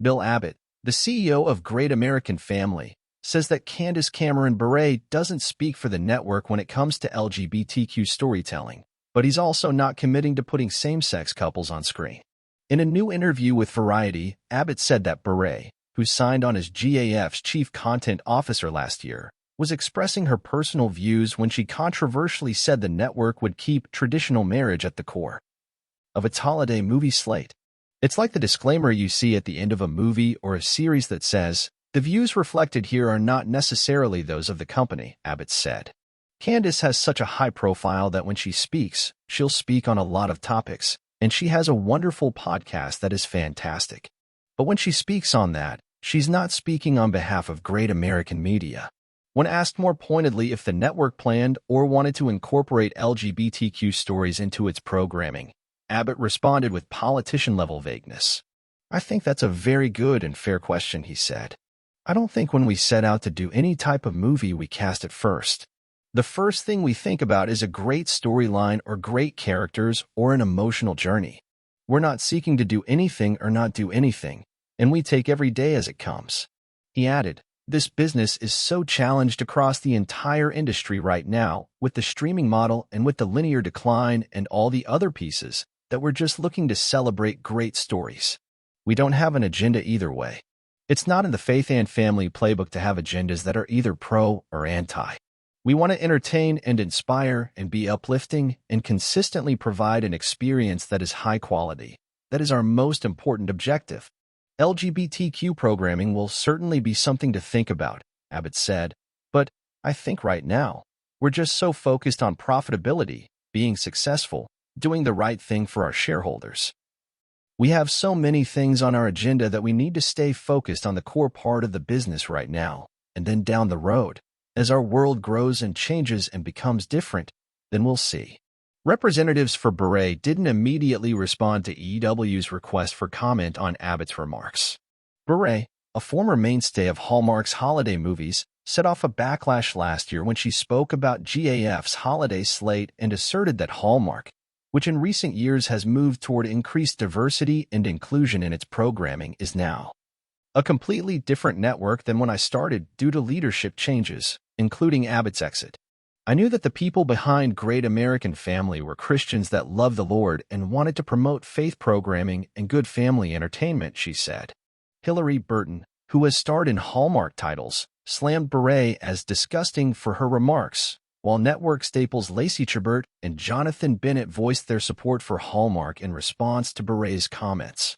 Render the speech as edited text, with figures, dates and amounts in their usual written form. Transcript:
Bill Abbott, the CEO of Great American Family, says that Candace Cameron Bure doesn't speak for the network when it comes to LGBTQ storytelling, but he's also not committing to putting same-sex couples on screen. In a new interview with Variety, Abbott said that Bure, who signed on as GAF's chief content officer last year, was expressing her personal views when she controversially said the network would keep traditional marriage at the core of its holiday movie slate. It's like the disclaimer you see at the end of a movie or a series that says, "The views reflected here are not necessarily those of the company," Abbott said. Candace has such a high profile that when she speaks, she'll speak on a lot of topics, and she has a wonderful podcast that is fantastic. But when she speaks on that, she's not speaking on behalf of Great American Media. When asked more pointedly if the network planned or wanted to incorporate LGBTQ stories into its programming, Abbott responded with politician-level vagueness. "I think that's a very good and fair question," he said. "I don't think when we set out to do any type of movie we cast it first. The first thing we think about is a great storyline or great characters or an emotional journey. We're not seeking to do anything or not do anything, and we take every day as it comes." He added, "This business is so challenged across the entire industry right now with the streaming model and with the linear decline and all the other pieces that we're just looking to celebrate great stories. We don't have an agenda either way. It's not in the faith and family playbook to have agendas that are either pro or anti. We want to entertain and inspire and be uplifting and consistently provide an experience that is high quality. That is our most important objective. LGBTQ programming will certainly be something to think about," Abbott said, "but I think right now, we're just so focused on profitability, being successful, doing the right thing for our shareholders. We have so many things on our agenda that we need to stay focused on the core part of the business right now, and then down the road, as our world grows and changes and becomes different, then we'll see." Representatives for Bure didn't immediately respond to EW's request for comment on Abbott's remarks. Bure, a former mainstay of Hallmark's holiday movies, set off a backlash last year when she spoke about GAF's holiday slate and asserted that Hallmark, which in recent years has moved toward increased diversity and inclusion in its programming, is now a completely different network than when I started due to leadership changes, including Abbott's exit. "I knew that the people behind Great American Family were Christians that loved the Lord and wanted to promote faith programming and good family entertainment," she said. Hillary Burton, who has starred in Hallmark titles, slammed Bure as disgusting for her remarks, while network staples Lacey Chabert and Jonathan Bennett voiced their support for Hallmark in response to Bure's comments.